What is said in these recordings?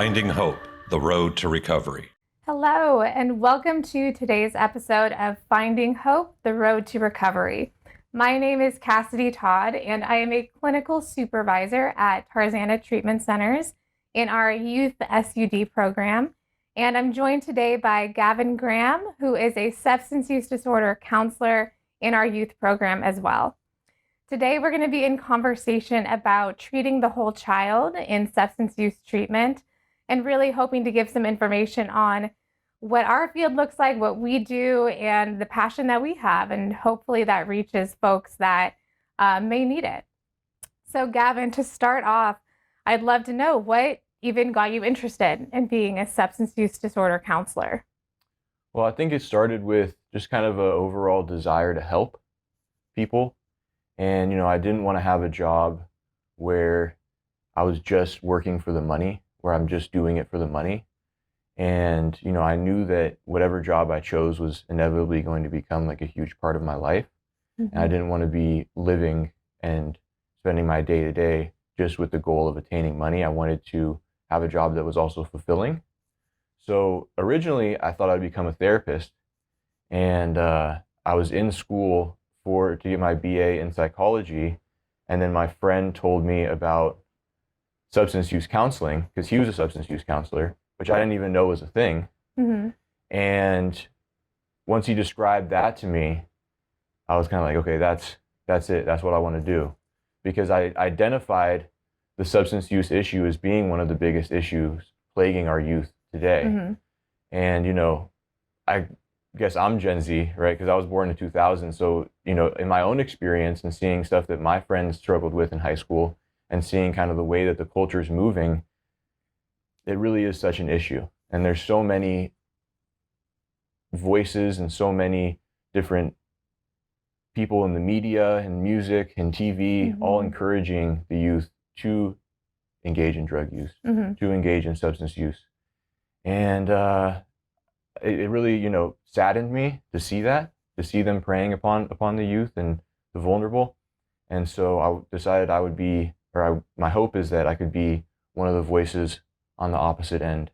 Finding Hope, the Road to Recovery. Hello, and welcome to today's episode of Finding Hope, the Road to Recovery. My name is Cassidy TODD, and I am a clinical supervisor at Tarzana Treatment Centers in our youth SUD program. And I'm joined today by Gavin Graham, who is a substance use disorder counselor in our youth program as well. Today, we're going to be in conversation about treating the whole child in substance use treatment, and really hoping to give some information on what our field looks like, what we do, and the passion that we have, and hopefully that reaches folks that may need it. So Gavin, to start off, I'd love to know what even got you interested in being a substance use disorder counselor? Well, I think it started with just kind of an overall desire to help people. And, I didn't want to have a job where I was just working for the money, where I'm just doing it for the money. And, I knew that whatever job I chose was inevitably going to become like a huge part of my life. Mm-hmm. And I didn't want to be living and spending my day to day just with the goal of attaining money. I wanted to have a job that was also fulfilling. So originally I thought I'd become a therapist, and I was in school to get my BA in psychology. And then my friend told me about substance use counseling, because he was a substance use counselor, which I didn't even know was a thing. Mm-hmm. And once he described that to me, I was kind of like, okay, that's it. That's what I want to do. Because I identified the substance use issue as being one of the biggest issues plaguing our youth today. Mm-hmm. And, I guess I'm Gen Z, right? Because I was born in 2000. So, in my own experience and seeing stuff that my friends struggled with in high school, and seeing kind of the way that the culture is moving, it really is such an issue. And there's so many voices and so many different people in the media and music and TV, Mm-hmm. all encouraging the youth to engage in drug use, Mm-hmm. to engage in substance use. And it really, saddened me to see them preying upon the youth and the vulnerable. And so I decided my hope is that I could be one of the voices on the opposite end,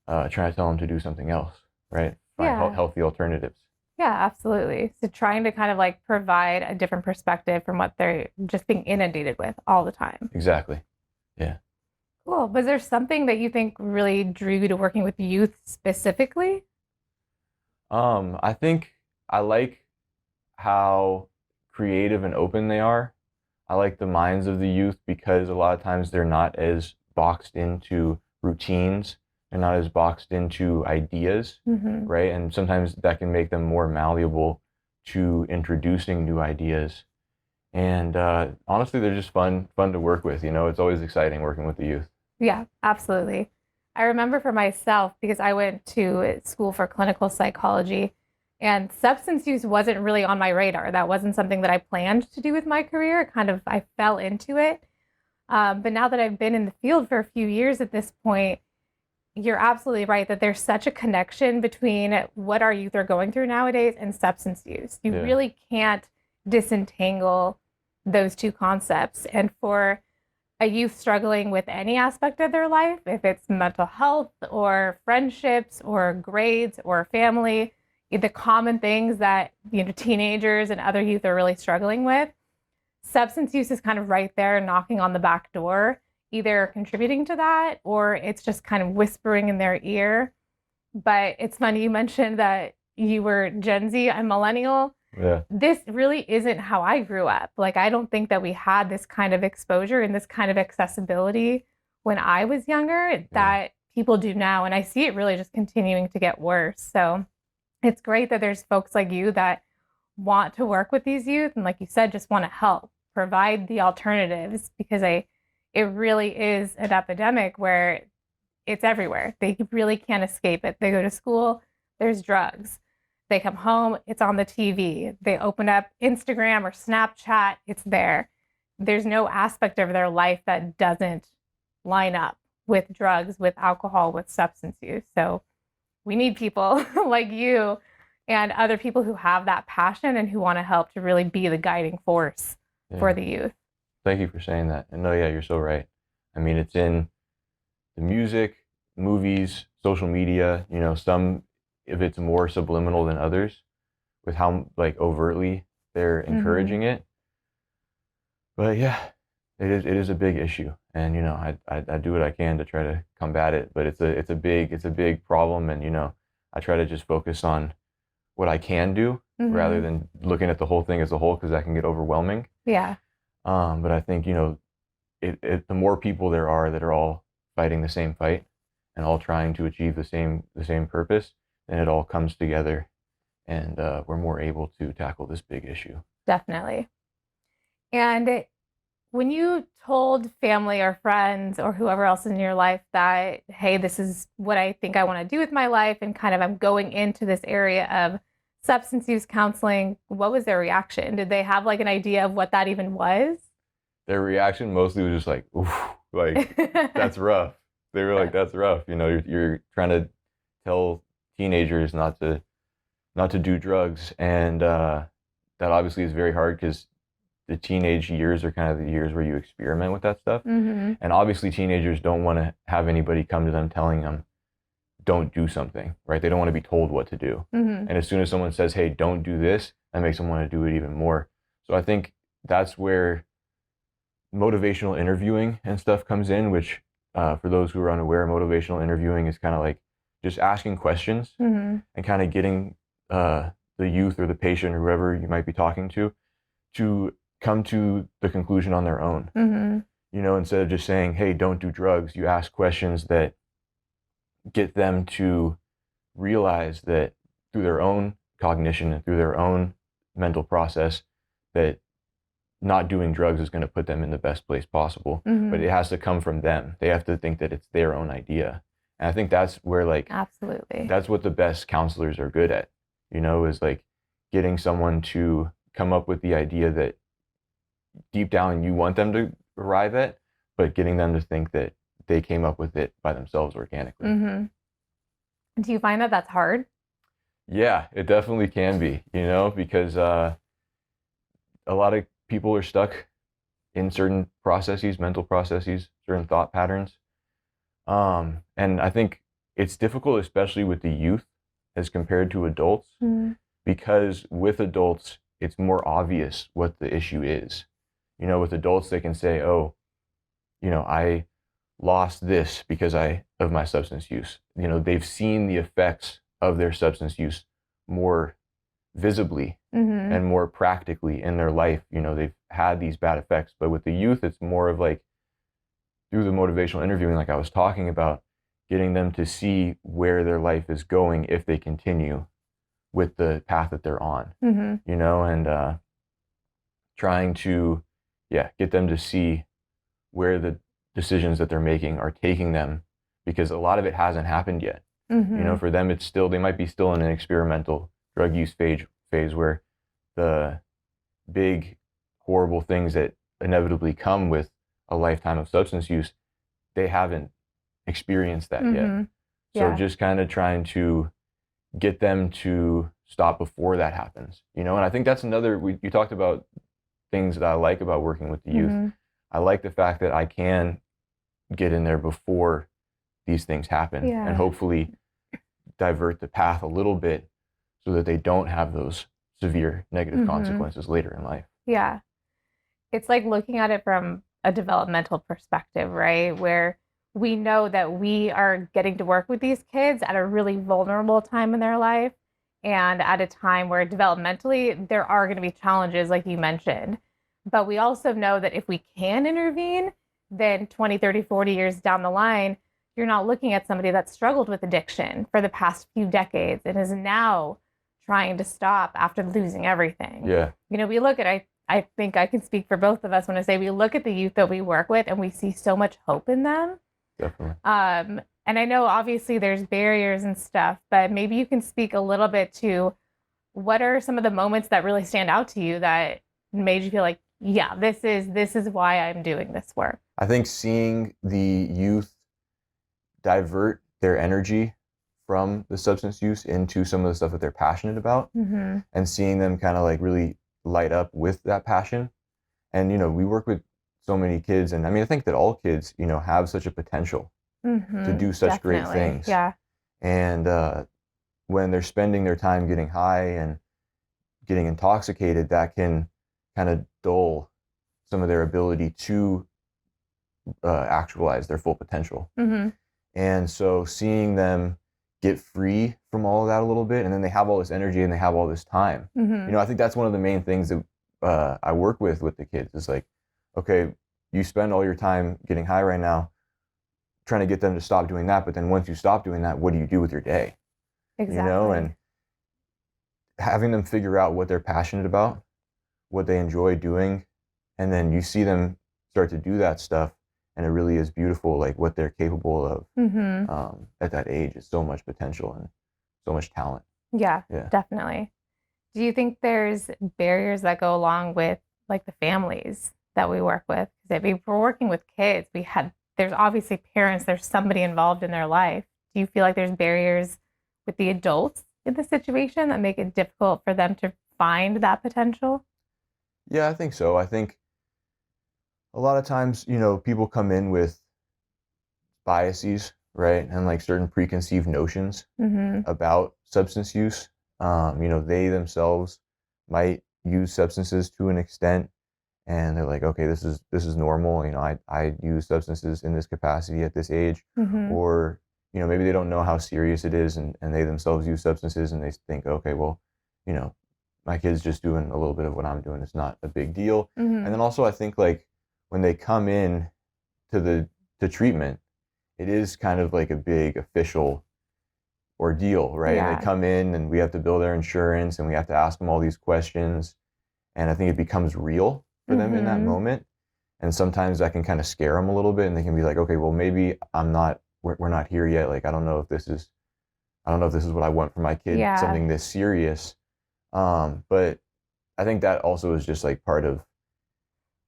trying to tell them to do something else, right? Find healthy alternatives. Yeah, absolutely. So trying to kind of like provide a different perspective from what they're just being inundated with all the time. Exactly. Yeah. Cool. Was there something that you think really drew you to working with youth specifically? I think I like how creative and open they are. I like the minds of the youth because a lot of times they're not as boxed into routines. They're not as boxed into ideas, Mm-hmm. right? And sometimes that can make them more malleable to introducing new ideas. And honestly, they're just fun to work with. It's always exciting working with the youth. Yeah, absolutely. I remember for myself, because I went to school for clinical psychology, and substance use wasn't really on my radar. That wasn't something that I planned to do with my career. I fell into it. But now that I've been in the field for a few years at this point, you're absolutely right that there's such a connection between what our youth are going through nowadays and substance use. You really can't disentangle those two concepts. And for a youth struggling with any aspect of their life, if it's mental health or friendships or grades or family, the common things that teenagers and other youth are really struggling with, substance use is kind of right there knocking on the back door, either contributing to that or it's just kind of whispering in their ear. But it's funny, you mentioned that you were Gen Z, I'm millennial. Yeah. This really isn't how I grew up. Like, I don't think that we had this kind of exposure and this kind of accessibility when I was younger that people do now. And I see it really just continuing to get worse. So it's great that there's folks like you that want to work with these youth. And like you said, just want to help provide the alternatives, because it really is an epidemic where it's everywhere. They really can't escape it. They go to school, there's drugs. They come home, it's on the TV. They open up Instagram or Snapchat, it's there. There's no aspect of their life that doesn't line up with drugs, with alcohol, with substance use. So we need people like you and other people who have that passion and who want to help to really be the guiding force for the youth. Thank you for saying that. And no, yeah, you're so right. I mean, it's in the music, movies, social media, some if it's more subliminal than others with how like overtly they're encouraging it. But yeah, it is a big issue, and I do what I can to try to combat it. But it's a big problem, and I try to just focus on what I can do rather than looking at the whole thing as a whole, because that can get overwhelming. Yeah. But I think the more people there are that are all fighting the same fight and all trying to achieve the same purpose, then it all comes together, and we're more able to tackle this big issue. Definitely. And when you told family or friends or whoever else in your life that, hey, this is what I think I want to do with my life, and kind of I'm going into this area of substance use counseling, what was their reaction? Did they have like an idea of what that even was? Their reaction mostly was just like, oof, like, that's rough. They were like, that's rough. You're trying to tell teenagers not to do drugs. And that obviously is very hard, because the teenage years are kind of the years where you experiment with that stuff. And obviously teenagers don't want to have anybody come to them telling them, don't do something, right? They don't want to be told what to do. And as soon as someone says, hey, don't do this, that makes them want to do it even more. So I think that's where motivational interviewing and stuff comes in, which for those who are unaware, motivational interviewing is kind of like just asking questions and kind of getting the youth or the patient or whoever you might be talking to come to the conclusion on their own. Instead of just saying, hey, don't do drugs, you ask questions that get them to realize that through their own cognition and through their own mental process, that not doing drugs is going to put them in the best place possible. But it has to come from them. They have to think that it's their own idea. And I think that's where, like, absolutely, that's what the best counselors are good at, is like getting someone to come up with the idea that deep down you want them to arrive at, but getting them to think that they came up with it by themselves organically. Do you find that that's hard? Yeah, it definitely can be, because a lot of people are stuck in certain processes, mental processes, certain thought patterns. And I think it's difficult, especially with the youth as compared to adults, because with adults, it's more obvious what the issue is. With adults, they can say, oh, I lost this because of my substance use. They've seen the effects of their substance use more visibly and more practically in their life. They've had these bad effects. But with the youth, it's more of like through the motivational interviewing, like I was talking about, getting them to see where their life is going if they continue with the path that they're on, and trying to, get them to see where the decisions that they're making are taking them, because a lot of it hasn't happened yet. For them, it's still, they might be still in an experimental drug use phase where the big, horrible things that inevitably come with a lifetime of substance use, they haven't experienced that yet. So just kind of trying to get them to stop before that happens, and I think that's another, you talked about things that I like about working with the youth. I like the fact that I can get in there before these things happen and hopefully divert the path a little bit so that they don't have those severe negative consequences later in life. Yeah. It's like looking at it from a developmental perspective, right? Where we know that we are getting to work with these kids at a really vulnerable time in their life, and at a time where developmentally there are going to be challenges, like you mentioned. But we also know that if we can intervene, then 20, 30, 40 years down the line, you're not looking at somebody that's struggled with addiction for the past few decades and is now trying to stop after losing everything. Yeah. We look at, I think I can speak for both of us when I say we look at the youth that we work with and we see so much hope in them. Definitely. And I know obviously there's barriers and stuff, but maybe you can speak a little bit to what are some of the moments that really stand out to you that made you feel like, yeah, this is why I'm doing this work. I think seeing the youth divert their energy from the substance use into some of the stuff that they're passionate about, and seeing them kind of like really light up with that passion. And, we work with so many kids, and I mean, I think that all kids, have such a potential, to do such great things. Yeah. And when they're spending their time getting high and getting intoxicated, that can kind of dull some of their ability to actualize their full potential. And so seeing them get free from all of that a little bit, and then they have all this energy and they have all this time. I think that's one of the main things that I work with the kids is like, okay, you spend all your time getting high right now, trying to get them to stop doing that. But then once you stop doing that, what do you do with your day? Exactly. And having them figure out what they're passionate about, what they enjoy doing, and then you see them start to do that stuff, and it really is beautiful, like what they're capable of at that age. Is so much potential and so much talent. Yeah, definitely. Do you think there's barriers that go along with like the families that we work with? Because if we're working with kids, there's obviously parents, there's somebody involved in their life. Do you feel like there's barriers with the adults in the situation that make it difficult for them to find that potential? Yeah, I think so. I think a lot of times, people come in with biases, right? And like certain preconceived notions about substance use. They themselves might use substances to an extent, and they're like, okay, this is normal. I use substances in this capacity at this age, or maybe they don't know how serious it is, and they themselves use substances, and they think, okay, well, my kid's just doing a little bit of what I'm doing. It's not a big deal. And then also, I think like when they come in to treatment, it is kind of like a big official ordeal, right? Yeah. And they come in, and we have to bill their insurance, and we have to ask them all these questions, and I think it becomes real for them in that moment. And sometimes that can kind of scare them a little bit, and they can be like, okay, well, maybe we're not here yet. Like, I don't know if this is what I want for my kid, something this serious. But I think that also is just like part of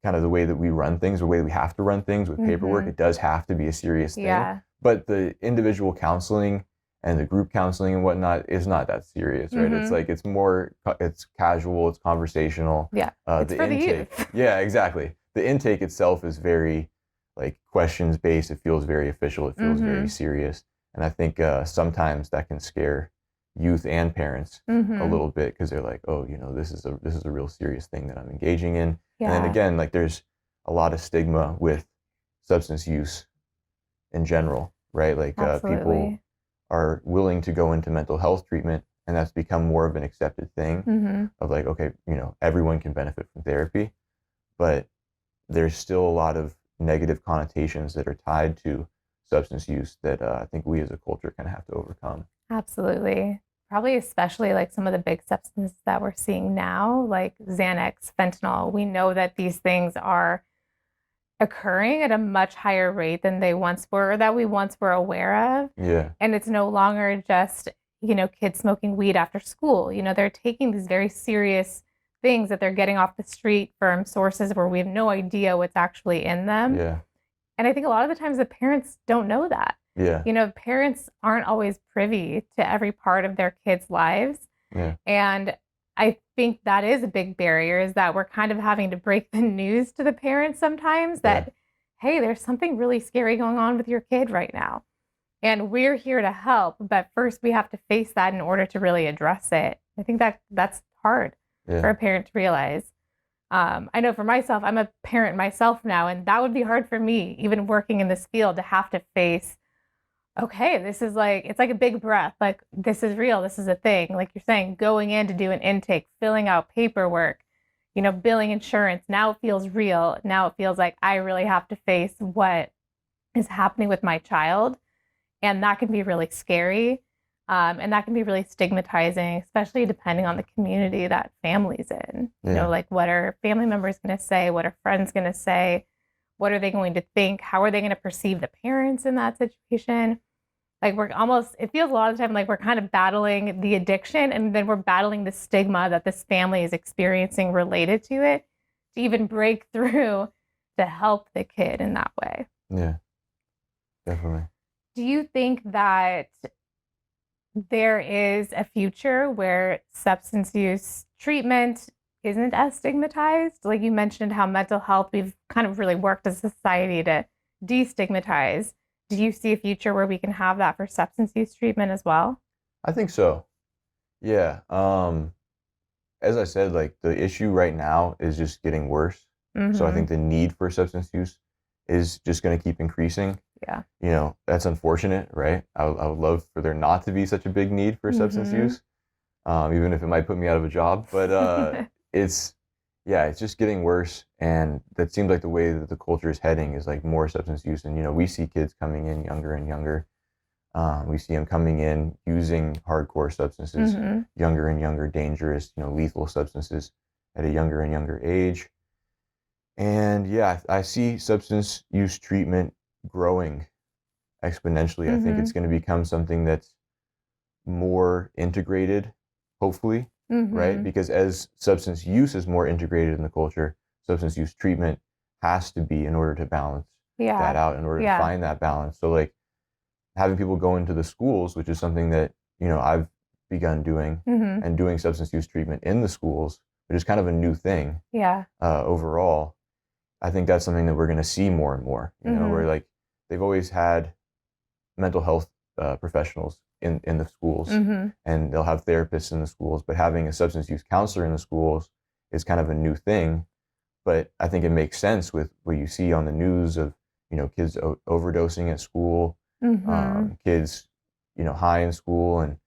kind of the way that we run things, the way that we have to run things with paperwork. It does have to be a serious thing. Yeah. But the individual counseling and the group counseling and whatnot is not that serious, right? It's like, it's casual, it's conversational. Yeah, it's for the youth. Yeah, exactly. The intake itself is very like questions based. It feels very official. It feels very serious. And I think sometimes that can scare youth and parents a little bit, because they're like, oh, this is a real serious thing that I'm engaging in. Yeah. And then again, like there's a lot of stigma with substance use in general, right? Like people are willing to go into mental health treatment, and that's become more of an accepted thing of like, okay, everyone can benefit from therapy, but there's still a lot of negative connotations that are tied to substance use that I think we as a culture kind of have to overcome. Absolutely. Probably especially like some of the big substances that we're seeing now, like Xanax, fentanyl. We know that these things are occurring at a much higher rate than they once were, or that we once were aware of. Yeah. And it's no longer just, kids smoking weed after school. They're taking these very serious things that they're getting off the street from sources where we have no idea what's actually in them. Yeah. And I think a lot of the times the parents don't know that. Yeah. Parents aren't always privy to every part of their kids' lives. Yeah. And I think that is a big barrier, is that we're kind of having to break the news to the parents sometimes that, hey, there's something really scary going on with your kid right now. And we're here to help. But first we have to face that in order to really address it. I think that's hard for a parent to realize. I know for myself, I'm a parent myself now, and that would be hard for me, even working in this field, to have to face, okay, this is like, it's like a big breath. Like, this is real. This is a thing. Like you're saying, going in to do an intake, filling out paperwork, billing insurance. Now it feels real. Now it feels like I really have to face what is happening with my child. And that can be really scary. And that can be really stigmatizing, especially depending on the community that family's in. Like, what are family members going to say? What are friends going to say? What are they going to think? How are they going to perceive the parents in that situation? Like, it feels a lot of the time like we're kind of battling the addiction, and then we're battling the stigma that this family is experiencing related to it, to even break through to help the kid in that way. Yeah, definitely. Do you think that there is a future where substance use treatment isn't as stigmatized? Like you mentioned how mental health, we've kind of really worked as a society to destigmatize. do you see a future where we can have that for substance use treatment as well? I think so. Yeah. As I said, like the issue right now is just getting worse. So I Mm-hmm. think the need for substance use is just going to keep increasing. Yeah. You know, that's unfortunate, right? I would love for there not to be such a big need for substance Mm-hmm. use, even if it might put me out of a job. But it's, yeah, it's just getting worse. And that seems like the way that the culture is heading is like more substance use. And, you know, we see kids coming in younger and younger. We see them coming in using hardcore substances, Mm-hmm. younger and younger, dangerous, you know, lethal substances at a younger and younger age. And yeah, I see substance use treatment growing exponentially. I think Mm-hmm. it's going to become something that's more integrated, hopefully, right? Mm-hmm. Because as substance use is more integrated in the culture, substance use treatment has to be in order to balance that Yeah. out, in order to Yeah. find that balance. So like having people go into the schools, which is something that, you know, I've begun doing, Mm-hmm. and doing substance use treatment in the schools, which is kind of a new thing Yeah. overall. I think that's something that we're going to see more and more, you know, Mm-hmm. where like they've always had mental health professionals in the schools, Mm-hmm. and they'll have therapists in the schools, but having a substance use counselor in the schools is kind of a new thing. But I think it makes sense with what you see on the news of, you know, kids overdosing at school, Mm-hmm. kids, you know, high in school. And,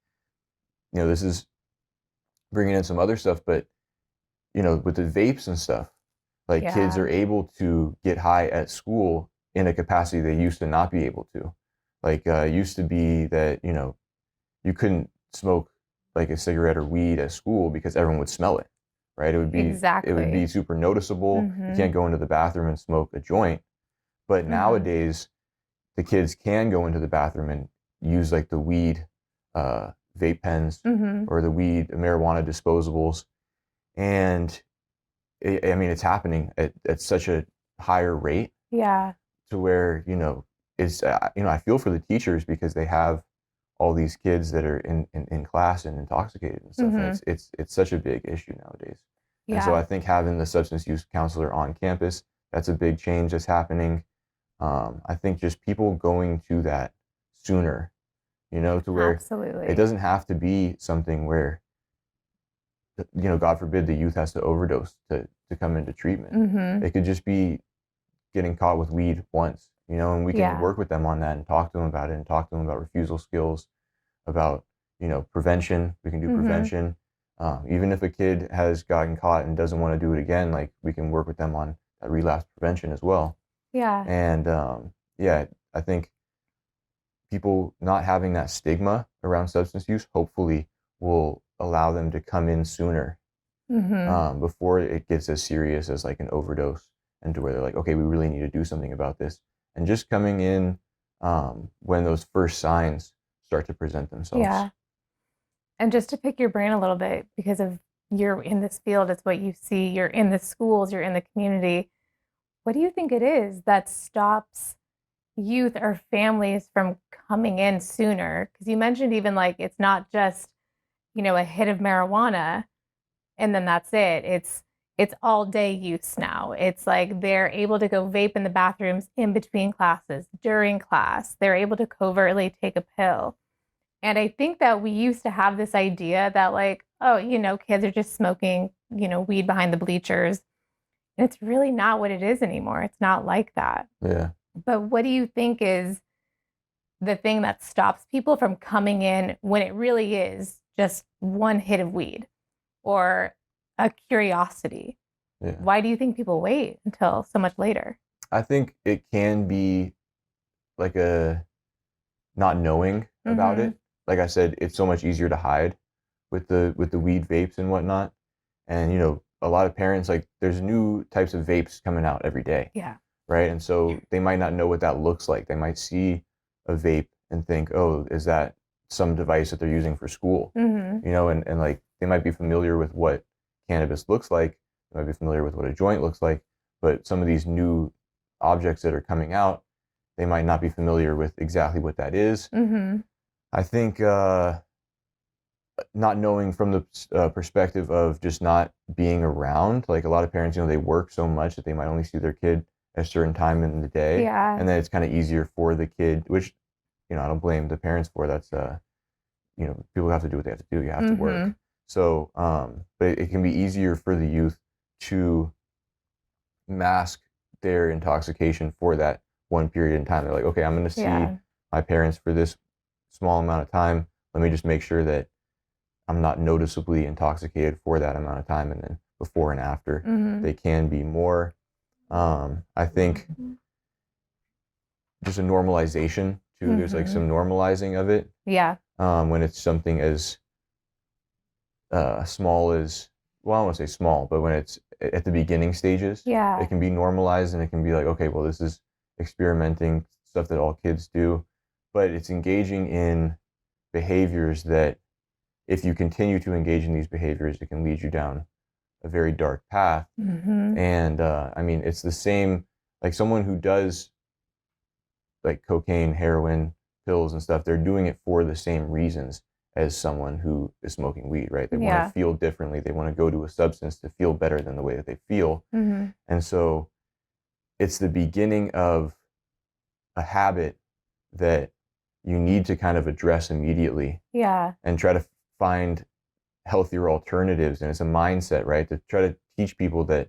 you know, this is bringing in some other stuff, but, you know, with the vapes and stuff, like kids Yeah. are able to get high at school in a capacity they used to not be able to. Like, it used to be that, you know, you couldn't smoke like a cigarette or weed at school because everyone would smell it, right? It would be Exactly. super noticeable. You Mm-hmm. can't go into the bathroom and smoke a joint. But Mm-hmm. nowadays, the kids can go into the bathroom and use like the weed vape pens Mm-hmm. or the weed marijuana disposables, and I mean it's happening at such a higher rate Yeah. to where, you know, it's you know, I feel for the teachers because they have all these kids that are in class and intoxicated and stuff, and Mm-hmm. it's such a big issue nowadays. And so Yeah. I think having the substance use counselor on campus, that's a big change that's happening. I think just people going to that sooner, you know, to where it Absolutely. doesn't have to be something where, you know, God forbid the youth has to overdose to come into treatment. Mm-hmm. It could just be getting caught with weed once, you know, and we can Yeah. work with them on that and talk to them about it and talk to them about refusal skills, about, you know, prevention. We can do Mm-hmm. prevention. Even if a kid has gotten caught and doesn't want to do it again, like we can work with them on that relapse prevention as well. Yeah. And yeah, I think people not having that stigma around substance use hopefully will allow them to come in sooner, Mm-hmm. before it gets as serious as like an overdose, and to where they're like, okay, we really need to do something about this. And just coming in when those first signs start to present themselves. Yeah. And just to pick your brain a little bit, because of you're in this field, it's what you see, you're in the schools, you're in the community. What do you think it is that stops youth or families from coming in sooner? Because you mentioned even like it's not just, a hit of marijuana and then that's it. It's all day use now. It's like they're able to go vape in the bathrooms in between classes, during class. They're able to covertly take a pill. And I think that we used to have this idea that like, oh, kids are just smoking, weed behind the bleachers. And it's really not what it is anymore. It's not like that. Yeah. But what do you think is the thing that stops people from coming in when it really is just one hit of weed or a curiosity? Yeah. Why do you think people wait until so much later? I think it can be like a not knowing about Mm-hmm. it. Like I said, it's so much easier to hide with the weed vapes and whatnot. And you know, a lot of parents, like there's new types of vapes coming out every day, Yeah. right? And so they might not know what that looks like. They might see a vape and think, oh, is that some device that they're using for school? Mm-hmm. You know, and like they might be familiar with what cannabis looks like, they might be familiar with what a joint looks like, but some of these new objects that are coming out, they might not be familiar with exactly what that is. Mm-hmm. I think not knowing from the perspective of just not being around, like a lot of parents, you know, they work so much that they might only see their kid a certain time in the day. Yeah. And then it's kind of easier for the kid, which, I don't blame the parents for. That's, people have to do what they have to do. You have to work. So, but it can be easier for the youth to mask their intoxication for that one period in time. They're like, okay, I'm going to see my parents for this small amount of time. Let me just make sure that I'm not noticeably intoxicated for that amount of time. And then before and after, they can be more. I think just a normalization too. There's like some normalizing of it. Yeah. When it's something as small as, well, I don't want to say small, but when it's at the beginning stages, it can be normalized, and it can be like, okay, well, this is experimenting, stuff that all kids do, but it's engaging in behaviors that, if you continue to engage in these behaviors, it can lead you down a very dark path. And I mean, it's the same, like someone who does like cocaine, heroin, pills and stuff, they're doing it for the same reasons as someone who is smoking weed, right? They want to feel differently. They want to go to a substance to feel better than the way that they feel. And so it's the beginning of a habit that you need to kind of address immediately. And try to find healthier alternatives. And it's a mindset, right? To try to teach people that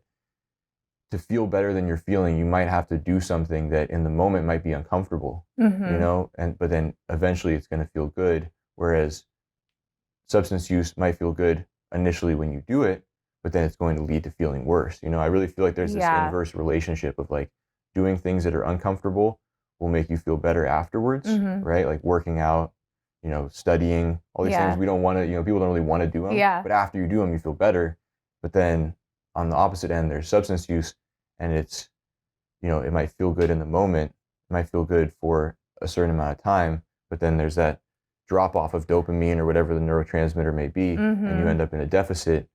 to feel better than you're feeling, you might have to do something that in the moment might be uncomfortable, but then eventually it's going to feel good. Whereas substance use might feel good initially when you do it, but then it's going to lead to feeling worse. I really feel like there's this inverse relationship of like doing things that are uncomfortable will make you feel better afterwards, right? Like working out, studying, all these things we don't want to, people don't really want to do them, but after you do them, you feel better. But then on the opposite end, there's substance use, and it's, it might feel good in the moment, it might feel good for a certain amount of time, but then there's that drop off of dopamine or whatever the neurotransmitter may be, and you end up in a deficit.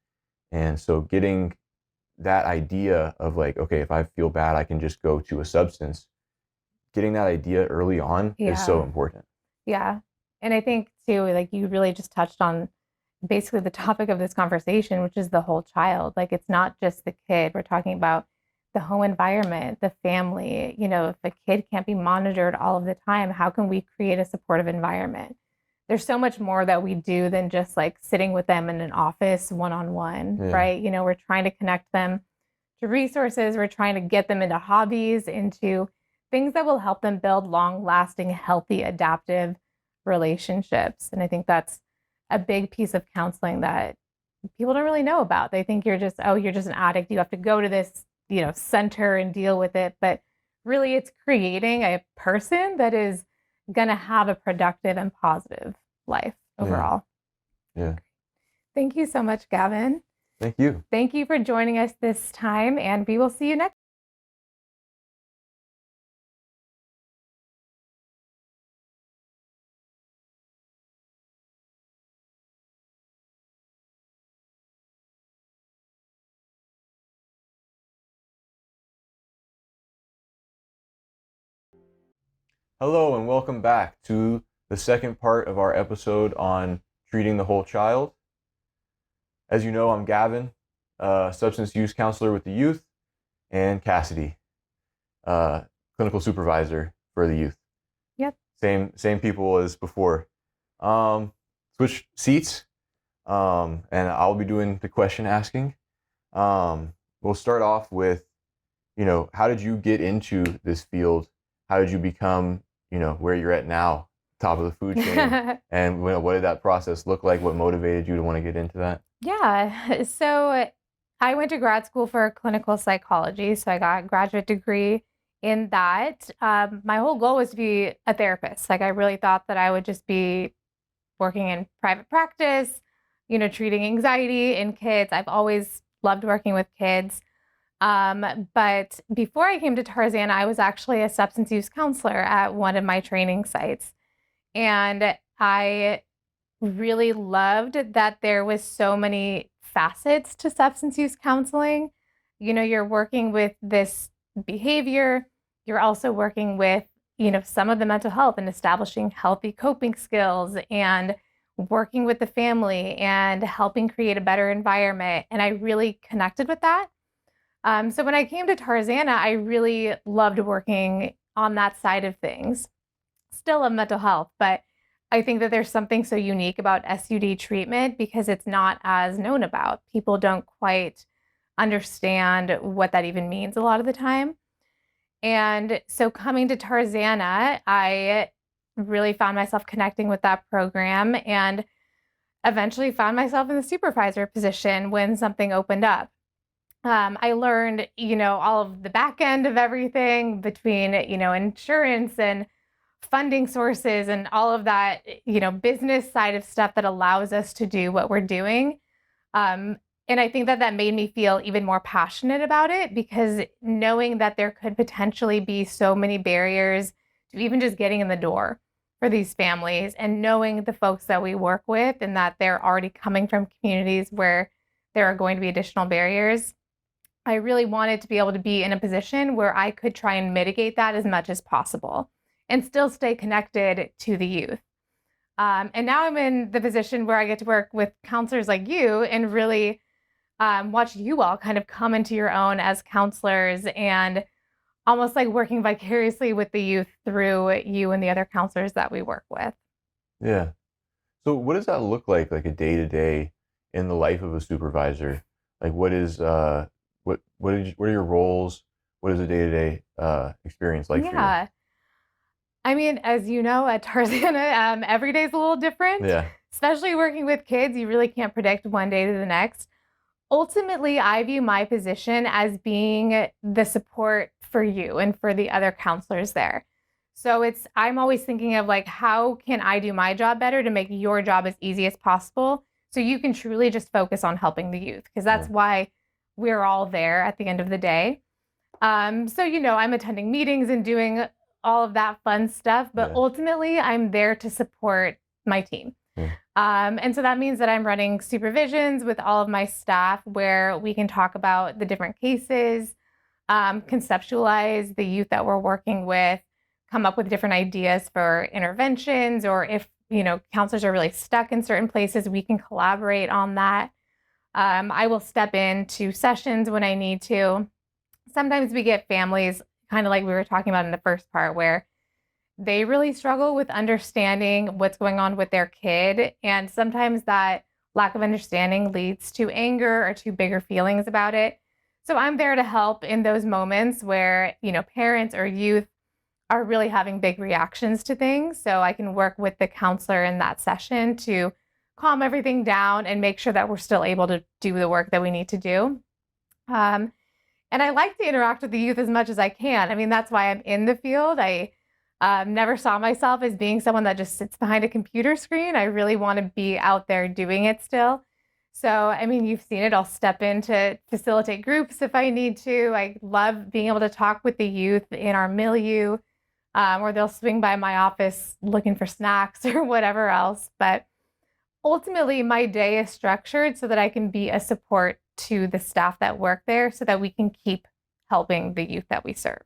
And so getting that idea of like, okay, if I feel bad, I can just go to a substance, getting that idea early on is so important. Yeah. And I think too, like you really just touched on basically the topic of this conversation, which is the whole child. Like it's not just the kid. We're talking about the home environment, the family. If a kid can't be monitored all of the time, how can we create a supportive environment? There's so much more that we do than just like sitting with them in an office one-on-one, right? We're trying to connect them to resources. We're trying to get them into hobbies, into things that will help them build long-lasting, healthy, adaptive relationships. And I think that's a big piece of counseling that people don't really know about. They think you're just an addict. You have to go to this, center and deal with it. But really it's creating a person that is going to have a productive and positive life overall. Yeah. Thank you so much, Gavin. Thank you. Thank you for joining us this time, and we will see you next. Hello and welcome back to the second part of our episode on treating the whole child. As you know, I'm Gavin, substance use counselor with the youth, and Cassidy, clinical supervisor for the youth. Yep. Same people as before. Switch seats, and I'll be doing the question asking. We'll start off with, how did you get into this field? How did you become, where you're at now, top of the food chain? And what did that process look like? What motivated you to want to get into that? Yeah. So I went to grad school for clinical psychology. So I got a graduate degree in that. My whole goal was to be a therapist. Like I really thought that I would just be working in private practice, treating anxiety in kids. I've always loved working with kids. But before I came to Tarzana, I was actually a substance use counselor at one of my training sites. And I really loved that there was so many facets to substance use counseling. You're working with this behavior. You're also working with, some of the mental health and establishing healthy coping skills and working with the family and helping create a better environment. And I really connected with that. So when I came to Tarzana, I really loved working on that side of things. Still love mental health, but I think that there's something so unique about SUD treatment because it's not as known about. People don't quite understand what that even means a lot of the time. And so coming to Tarzana, I really found myself connecting with that program and eventually found myself in the supervisor position when something opened up. I learned, all of the back end of everything between, insurance and funding sources and all of that, business side of stuff that allows us to do what we're doing. And I think that that made me feel even more passionate about it because knowing that there could potentially be so many barriers to even just getting in the door for these families and knowing the folks that we work with and that they're already coming from communities where there are going to be additional barriers. I really wanted to be able to be in a position where I could try and mitigate that as much as possible and still stay connected to the youth. And now I'm in the position where I get to work with counselors like you and really watch you all kind of come into your own as counselors and almost like working vicariously with the youth through you and the other counselors that we work with. Yeah. So what does that look like a day to day in the life of a supervisor? Like what are your roles? What is a day to day experience like for you? Yeah. I mean, as you know, at Tarzana, every day is a little different. Yeah. Especially working with kids, you really can't predict one day to the next. Ultimately, I view my position as being the support for you and for the other counselors there. So I'm always thinking of like, how can I do my job better to make your job as easy as possible so you can truly just focus on helping the youth? Because that's why we're all there at the end of the day. So, I'm attending meetings and doing all of that fun stuff, but ultimately I'm there to support my team. And so that means that I'm running supervisions with all of my staff where we can talk about the different cases, conceptualize the youth that we're working with, come up with different ideas for interventions, or if, counselors are really stuck in certain places, we can collaborate on that. I will step into sessions when I need to. Sometimes we get families, kind of like we were talking about in the first part, where they really struggle with understanding what's going on with their kid. And sometimes that lack of understanding leads to anger or to bigger feelings about it. So I'm there to help in those moments where, parents or youth are really having big reactions to things. So I can work with the counselor in that session to calm everything down and make sure that we're still able to do the work that we need to do. And I like to interact with the youth as much as I can. I mean, that's why I'm in the field. I never saw myself as being someone that just sits behind a computer screen. I really want to be out there doing it still. So, I mean, you've seen it. I'll step in to facilitate groups if I need to. I love being able to talk with the youth in our milieu, or they'll swing by my office looking for snacks or whatever else. But ultimately, my day is structured so that I can be a support to the staff that work there so that we can keep helping the youth that we serve.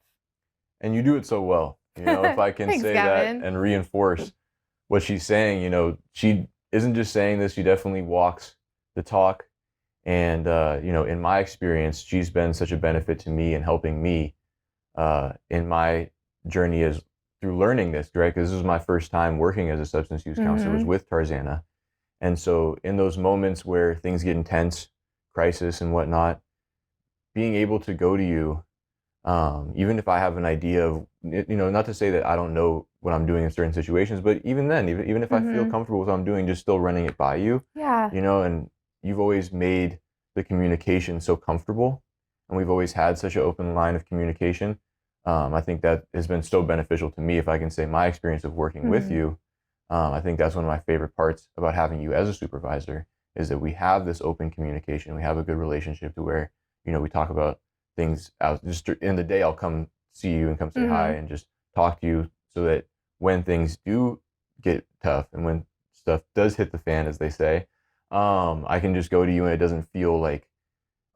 And you do it so well. If I can Thanks, say Gavin. that and reinforce what she's saying, she isn't just saying this, she definitely walks the talk. And, in my experience, she's been such a benefit to me and helping me in my journey as through learning this, right? Because this was my first time working as a substance use counselor, was with Tarzana. And so in those moments where things get intense, crisis and whatnot, being able to go to you, even if I have an idea of, not to say that I don't know what I'm doing in certain situations, but even then, even if I feel comfortable with what I'm doing, just still running it by you, and you've always made the communication so comfortable, and we've always had such an open line of communication. I think that has been so beneficial to me. If I can say my experience of working with you, I think that's one of my favorite parts about having you as a supervisor is that we have this open communication. We have a good relationship to where, we talk about things out just in the day. I'll come see you and come say hi and just talk to you so that when things do get tough and when stuff does hit the fan, as they say, I can just go to you and it doesn't feel like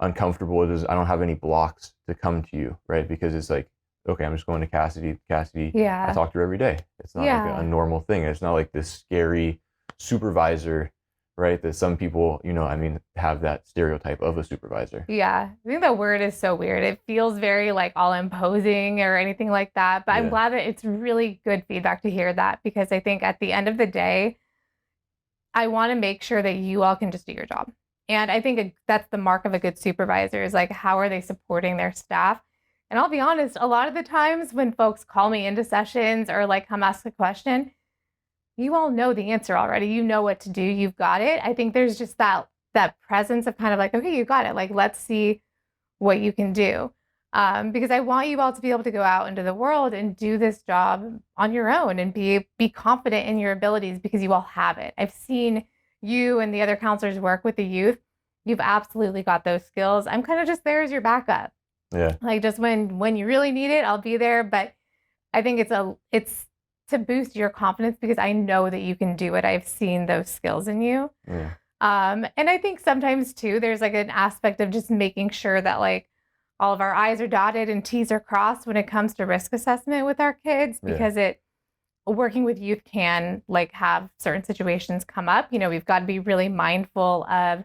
uncomfortable. I don't have any blocks to come to you, right? Because it's like, okay, I'm just going to Cassidy. Yeah. I talk to her every day. It's not like a normal thing. It's not like this scary supervisor right? That some people, have that stereotype of a supervisor. Yeah, I think the word is so weird. It feels very like all imposing or anything like that. But I'm Yeah. glad that it's really good feedback to hear that, because I think at the end of the day, I want to make sure that you all can just do your job. And I think that's the mark of a good supervisor, is like, how are they supporting their staff? And I'll be honest, a lot of the times when folks call me into sessions or like come ask a question, you all know the answer already. You know what to do. You've got it. I think there's just that presence of kind of like, okay, you got it. Like, let's see what you can do. Because I want you all to be able to go out into the world and do this job on your own and be confident in your abilities, because you all have it. I've seen you and the other counselors work with the youth. You've absolutely got those skills. I'm kind of just there as your backup. Yeah. Like, just when you really need it, I'll be there. But I think it's to boost your confidence, because I know that you can do it. I've seen those skills in you. Yeah. And I think sometimes too, there's like an aspect of just making sure that like all of our I's are dotted and T's are crossed when it comes to risk assessment with our kids, because working with youth can like have certain situations come up. We've got to be really mindful of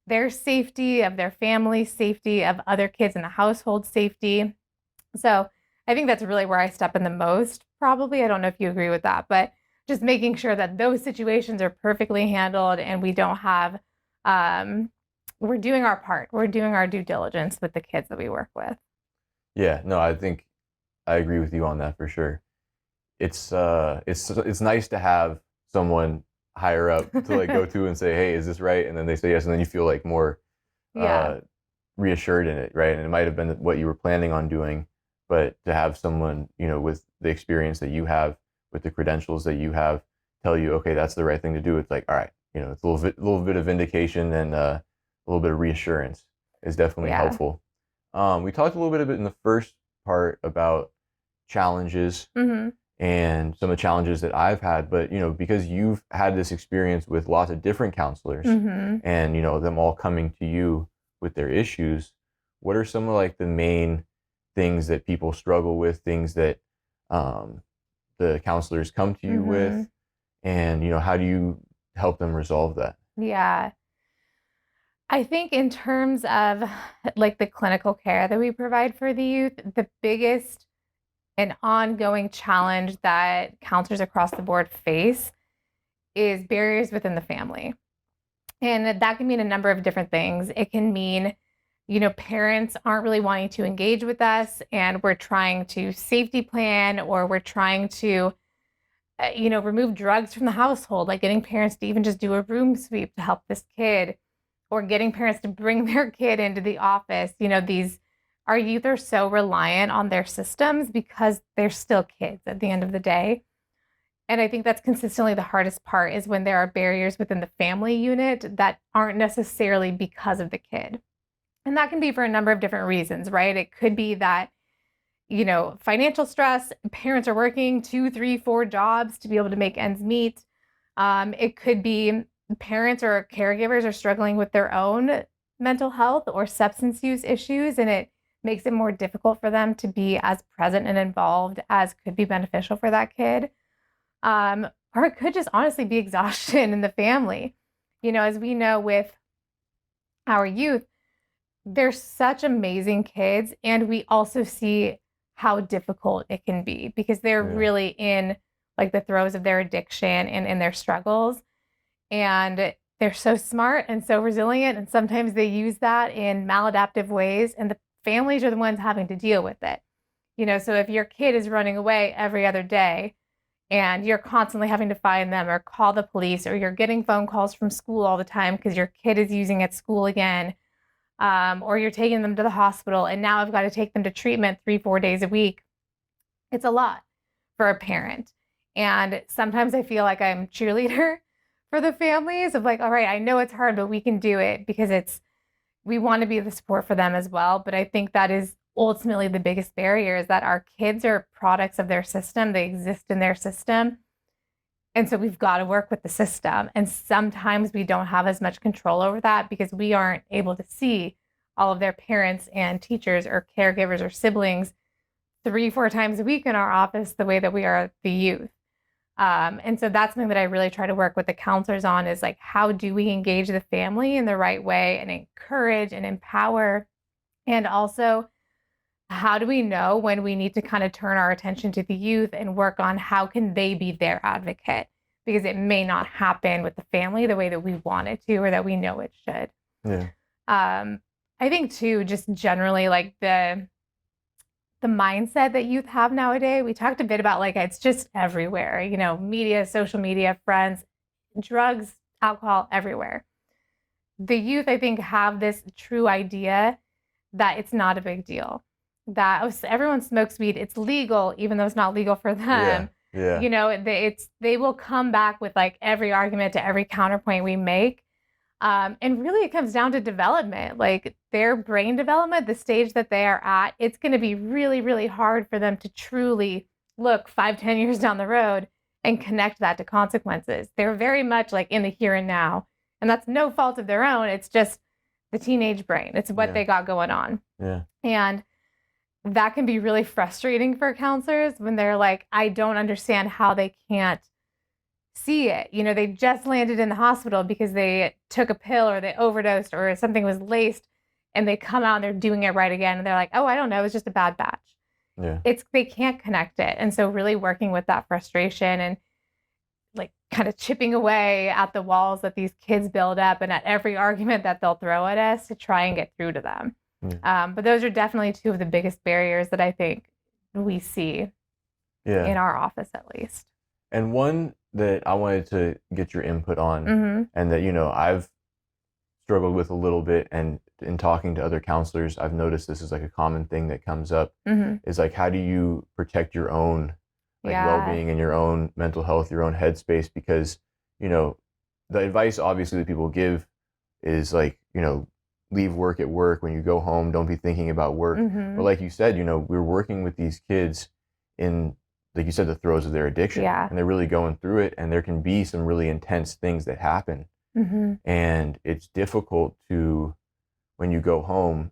their safety, of their family safety, of other kids in the household safety. So I think that's really where I step in the most, probably. I don't know if you agree with that, but just making sure that those situations are perfectly handled and we don't have, we're doing our part. We're doing our due diligence with the kids that we work with. Yeah, no, I think I agree with you on that for sure. It's nice to have someone higher up to like go to and say, hey, is this right? And then they say yes, and then you feel like more reassured in it, right? And it might have been what you were planning on doing, but to have someone, with the experience that you have, with the credentials that you have, tell you, okay, that's the right thing to do. It's like, all right, it's a little bit of vindication and a little bit of reassurance is definitely helpful. We talked a little bit in the first part about challenges and some of the challenges that I've had, but because you've had this experience with lots of different counselors and them all coming to you with their issues, what are some of like the main things that people struggle with, things that the counselors come to you with, and how do you help them resolve that? Yeah. I think in terms of like the clinical care that we provide for the youth, the biggest and ongoing challenge that counselors across the board face is barriers within the family. And that can mean a number of different things. It can mean, parents aren't really wanting to engage with us and we're trying to safety plan, or we're trying to, remove drugs from the household, like getting parents to even just do a room sweep to help this kid, or getting parents to bring their kid into the office. Our youth are so reliant on their systems because they're still kids at the end of the day. And I think that's consistently the hardest part, is when there are barriers within the family unit that aren't necessarily because of the kid. And that can be for a number of different reasons, right? It could be that, financial stress, parents are working 2, 3, 4 jobs to be able to make ends meet. It could be parents or caregivers are struggling with their own mental health or substance use issues, and it makes it more difficult for them to be as present and involved as could be beneficial for that kid. Or it could just honestly be exhaustion in the family. As we know with our youth, they're such amazing kids, and we also see how difficult it can be because they're really in like the throes of their addiction and in their struggles. And they're so smart and so resilient, and sometimes they use that in maladaptive ways, and the families are the ones having to deal with it. So if your kid is running away every other day and you're constantly having to find them or call the police, or you're getting phone calls from school all the time because your kid is using at school again, or you're taking them to the hospital, and now I've got to take them to treatment 3-4 days a week, it's a lot for a parent. And sometimes I feel like I'm cheerleader for the families of like, all right, I know it's hard, but we can do it, because we want to be the support for them as well. But I think that is ultimately the biggest barrier, is that our kids are products of their system. They exist in their system. And so we've got to work with the system. And sometimes we don't have as much control over that because we aren't able to see all of their parents and teachers or caregivers or siblings 3-4 times a week in our office the way that we are the youth. And so that's something that I really try to work with the counselors on, is like, how do we engage the family in the right way and encourage and empower? And also, how do we know when we need to kind of turn our attention to the youth and work on how can they be their advocate? Because it may not happen with the family the way that we want it to, or that we know it should. Yeah. I think too, just generally, like the mindset that youth have nowadays. We talked a bit about, like, it's just everywhere, media, social media, friends, drugs, alcohol, everywhere. The youth, I think, have this true idea that it's not a big deal, that everyone smokes weed, it's legal, even though it's not legal for them. Yeah. They will come back with like every argument to every counterpoint we make. And really it comes down to development, like their brain development, the stage that they are at. It's going to be really, really hard for them to truly look 5-10 years down the road and connect that to consequences. They're very much like in the here and now. And that's no fault of their own. It's just the teenage brain. It's what they got going on. Yeah. And that can be really frustrating for counselors when they're like, I don't understand how they can't see it. They just landed in the hospital because they took a pill or they overdosed or something was laced, and they come out and they're doing it right again. And they're like, oh, I don't know, it's just a bad batch. Yeah. They can't connect it. And so really working with that frustration and like kind of chipping away at the walls that these kids build up and at every argument that they'll throw at us to try and get through to them. Yeah. But those are definitely two of the biggest barriers that I think we see in our office, at least. And one that I wanted to get your input on, and that, I've struggled with a little bit, and in talking to other counselors, I've noticed this is like a common thing that comes up, is like, how do you protect your own well-being and your own mental health, your own headspace? Because, the advice obviously that people give is like, leave work at work. When you go home, don't be thinking about work. But like you said, we're working with these kids in, like you said, the throes of their addiction, and they're really going through it, and there can be some really intense things that happen. And it's difficult to, when you go home,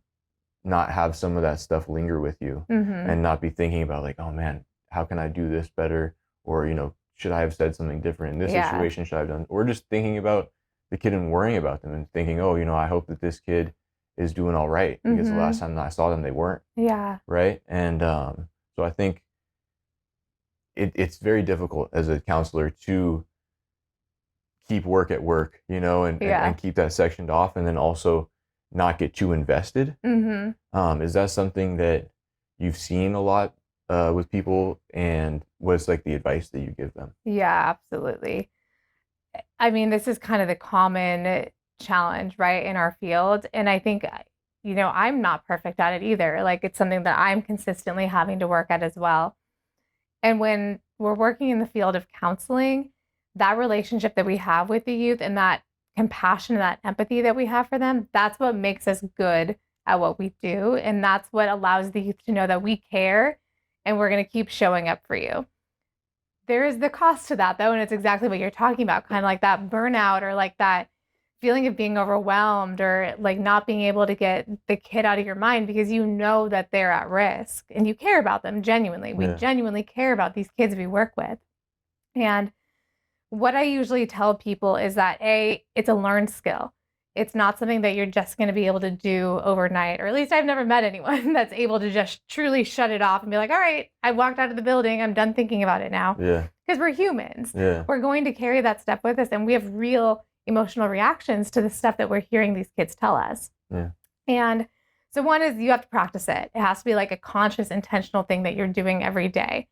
not have some of that stuff linger with you, and not be thinking about like, oh man, how can I do this better? Or, should I have said something different in this situation? Should I have done? Or just thinking about the kid and worrying about them and thinking, oh, I hope that this kid is doing all right, because the last time that I saw them, they weren't. Yeah. Right. And so I think it's very difficult as a counselor to keep work at work, and keep that sectioned off, and then also not get too invested. Is that something that you've seen a lot with people, and what's like the advice that you give them? Yeah, absolutely. I mean, this is kind of the common challenge, right, in our field. And I think, I'm not perfect at it either. Like, it's something that I'm consistently having to work at as well. And when we're working in the field of counseling, that relationship that we have with the youth and that compassion and that empathy that we have for them, that's what makes us good at what we do. And that's what allows the youth to know that we care and we're going to keep showing up for you. There is the cost to that, though, and it's exactly what you're talking about, kind of like that burnout or like that feeling of being overwhelmed or like not being able to get the kid out of your mind because you know that they're at risk and you care about them genuinely. We genuinely care about these kids we work with. And what I usually tell people is that, it's a learned skill. It's not something that you're just going to be able to do overnight, or at least I've never met anyone that's able to just truly shut it off and be like, all right, I walked out of the building, I'm done thinking about it now. Yeah. Because we're humans. Yeah. We're going to carry that stuff with us, and we have real emotional reactions to the stuff that we're hearing these kids tell us. Yeah. And so one is you have to practice it. It has to be like a conscious, intentional thing that you're doing every day.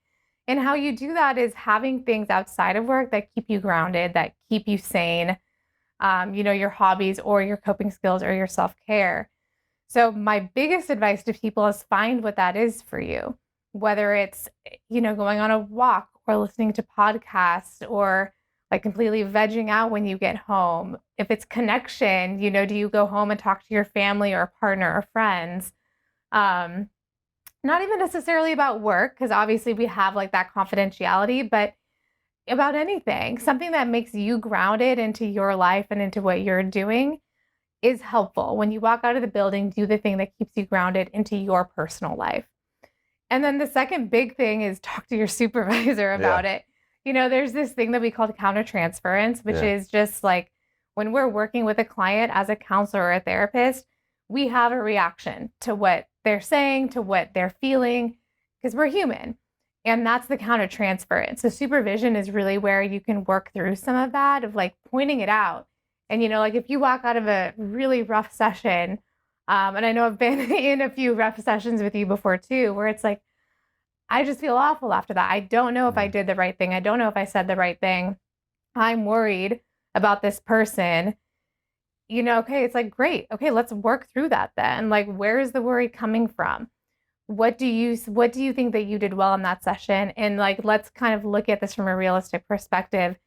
And how you do that is having things outside of work that keep you grounded, that keep you sane. Your hobbies or your coping skills or your self-care. So my biggest advice to people is find what that is for you, whether it's, going on a walk or listening to podcasts or like completely vegging out when you get home. If it's connection, do you go home and talk to your family or a partner or friends? Not even necessarily about work, because obviously we have like that confidentiality, but about anything, something that makes you grounded into your life and into what you're doing is helpful. When you walk out of the building, do the thing that keeps you grounded into your personal life. And then the second big thing is talk to your supervisor about it. There's this thing that we call countertransference, which is just like when we're working with a client as a counselor or a therapist, we have a reaction to what they're saying, to what they're feeling, because we're human. And that's the countertransference. So supervision is really where you can work through some of that, of like pointing it out. And, like if you walk out of a really rough session, and I know I've been in a few rough sessions with you before too, where it's like, I just feel awful after that. I don't know if I did the right thing. I don't know if I said the right thing. I'm worried about this person. Okay, it's like, great. Okay, let's work through that then. Like, where is the worry coming from? What do you think that you did well in that session? And like, let's kind of look at this from a realistic perspective.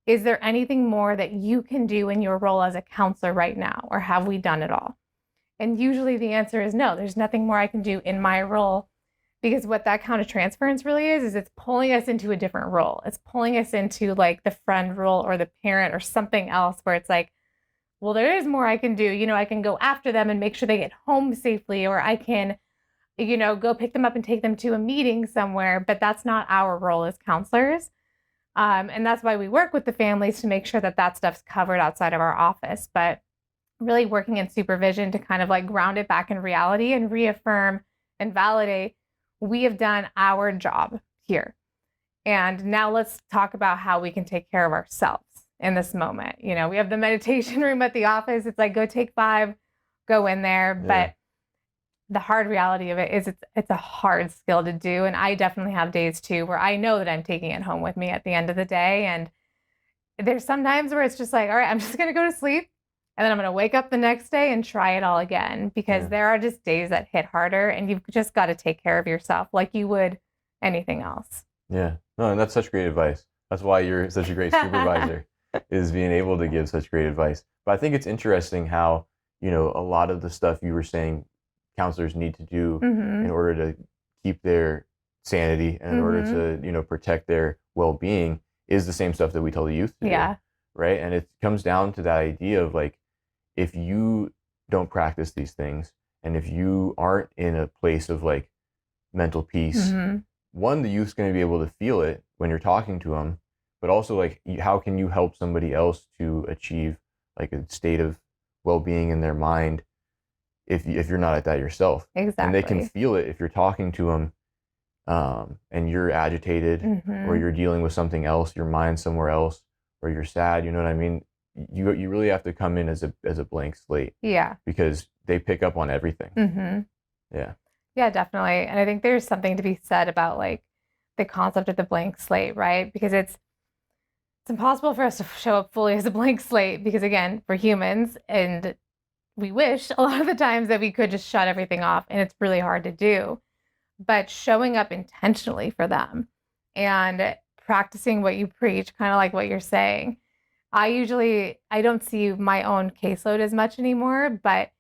Is there anything more that you can do in your role as a counselor right now? Or have we done it all? And usually the answer is no, there's nothing more I can do in my role. Because what that countertransference really is it's pulling us into a different role. It's pulling us into like the friend role or the parent or something else where it's like, well, there is more I can do. I can go after them and make sure they get home safely, or I can, go pick them up and take them to a meeting somewhere. But that's not our role as counselors. And that's why we work with the families to make sure that that stuff's covered outside of our office. But really working in supervision to kind of like ground it back in reality and reaffirm and validate we have done our job here. And now let's talk about how we can take care of ourselves in this moment. We have the meditation room at the office. It's like, go take 5, go in there. Yeah. But the hard reality of it is it's a hard skill to do. And I definitely have days too, where I know that I'm taking it home with me at the end of the day. And there's some times where it's just like, all right, I'm just going to go to sleep. And then I'm going to wake up the next day and try it all again, because there are just days that hit harder, and you've just got to take care of yourself like you would anything else. Yeah. No, and that's such great advice. That's why you're such a great supervisor, is being able to give such great advice. But I think it's interesting how, a lot of the stuff you were saying counselors need to do in order to keep their sanity and in order to, protect their well-being is the same stuff that we tell the youth to do. Right. And it comes down to that idea of like, if you don't practice these things, and if you aren't in a place of like mental peace, one, the youth's going to be able to feel it when you're talking to them, but also like, how can you help somebody else to achieve like a state of well-being in their mind if you're not at that yourself? Exactly. And they can feel it if you're talking to them and you're agitated or you're dealing with something else, your mind's somewhere else, or you're sad. You know what I mean? You really have to come in as a blank slate. Yeah. Because they pick up on everything. Yeah. Yeah, definitely. And I think there's something to be said about like the concept of the blank slate, right? Because it's impossible for us to show up fully as a blank slate, because again, we're humans, and we wish a lot of the times that we could just shut everything off, and it's really hard to do. But showing up intentionally for them and practicing what you preach, kind of like what you're saying. I don't see my own caseload as much anymore, but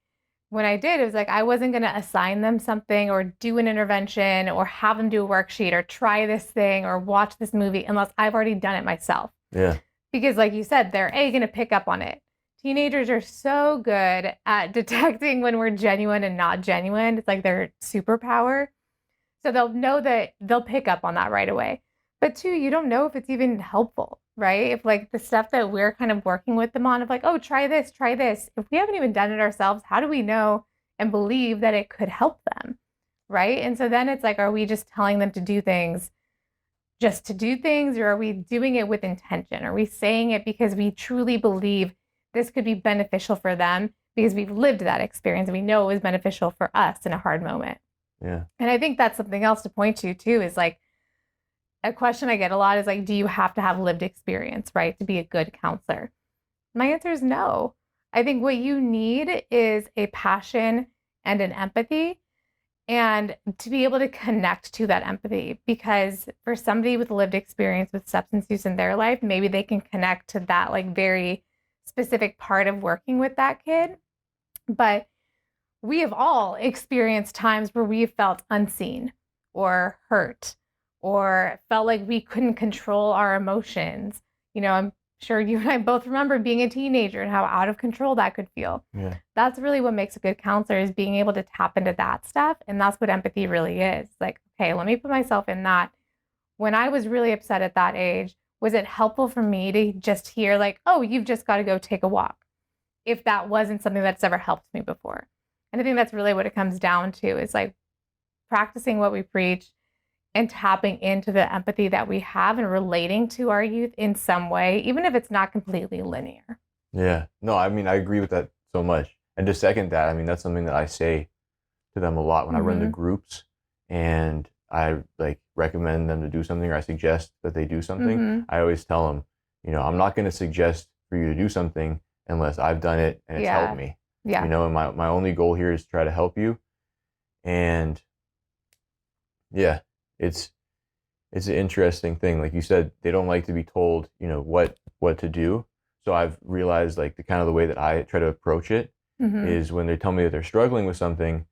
when I did, it was like I wasn't going to assign them something or do an intervention or have them do a worksheet or try this thing or watch this movie unless I've already done it myself. Yeah. Because like you said, they're going to pick up on it. Teenagers are so good at detecting when we're genuine and not genuine. It's like their superpower. So they'll know that they'll pick up on that right away. But two, you don't know if it's even helpful, right? If like the stuff that we're kind of working with them on of like, oh, try this. If we haven't even done it ourselves, how do we know and believe that it could help them, right? And so then it's like, are we just telling them to do things just to do things, or are we doing it with intention? Are we saying it because we truly believe this could be beneficial for them because we've lived that experience and we know it was beneficial for us in a hard moment? Yeah. And I think that's something else to point to too, is like, a question I get a lot is like, do you have to have lived experience, right, to be a good counselor? My answer is no. I think what you need is a passion and an empathy, and to be able to connect to that empathy, because for somebody with lived experience with substance use in their life, maybe they can connect to that like very specific part of working with that kid. But we have all experienced times where we have felt unseen or hurt or felt like we couldn't control our emotions. I'm sure you and I both remember being a teenager and how out of control that could feel. Yeah. That's really what makes a good counselor, is being able to tap into that stuff. And that's what empathy really is. Like, okay, let me put myself in that. When I was really upset at that age, was it helpful for me to just hear like, oh, you've just got to go take a walk, if that wasn't something that's ever helped me before? And I think that's really what it comes down to, is like practicing what we preach and tapping into the empathy that we have and relating to our youth in some way, even if it's not completely linear. Yeah. No, I mean, I agree with that so much. And to second that, I mean, that's something that I say to them a lot when I run the groups and I like recommend them to do something, or I suggest that they do something. I always tell them, you know, I'm not going to suggest for you to do something unless I've done it and it's helped me. Yeah. You know, and my only goal here is to try to help you. And yeah, it's an interesting thing. Like you said, they don't like to be told, you know, what to do. So I've realized like the way that I try to approach it is when they tell me that they're struggling with something,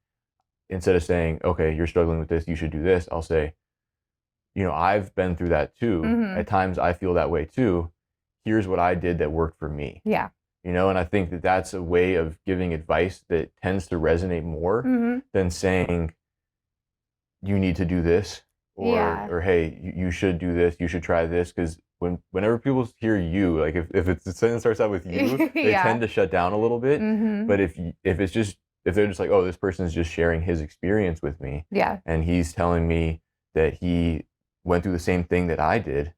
instead of saying, okay, you're struggling with this, you should do this, I'll say, you know, I've been through that too. At times I feel that way too. Here's what I did that worked for me. Yeah. You know, and I think that that's a way of giving advice that tends to resonate more than saying, you need to do this, or hey, you should do this, you should try this. Because whenever people hear you, like if it's a sentence starts out with you, they tend to shut down a little bit. But if they're just like, oh, this person's just sharing his experience with me, and he's telling me that he went through the same thing that I did,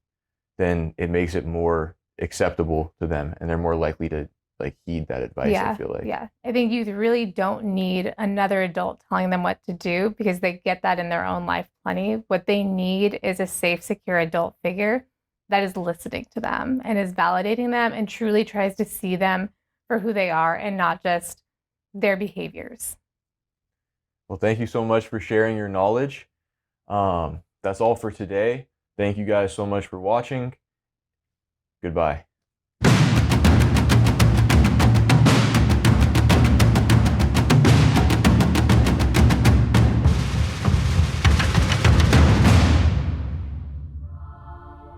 then it makes it more acceptable to them, and they're more likely to like heed that advice. I feel like. I think youth really don't need another adult telling them what to do, because they get that in their own life plenty. What they need is a safe, secure adult figure that is listening to them and is validating them and truly tries to see them for who they are and not just their behaviors. Well, thank you so much for sharing your knowledge. That's all for today. Thank you guys so much for watching. Goodbye.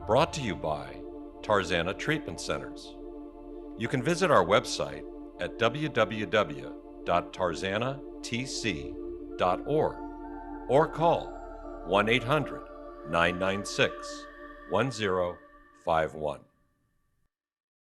Brought to you by Tarzana Treatment Centers. You can visit our website at www.tarzanatc.org or call 1-800-996-1051.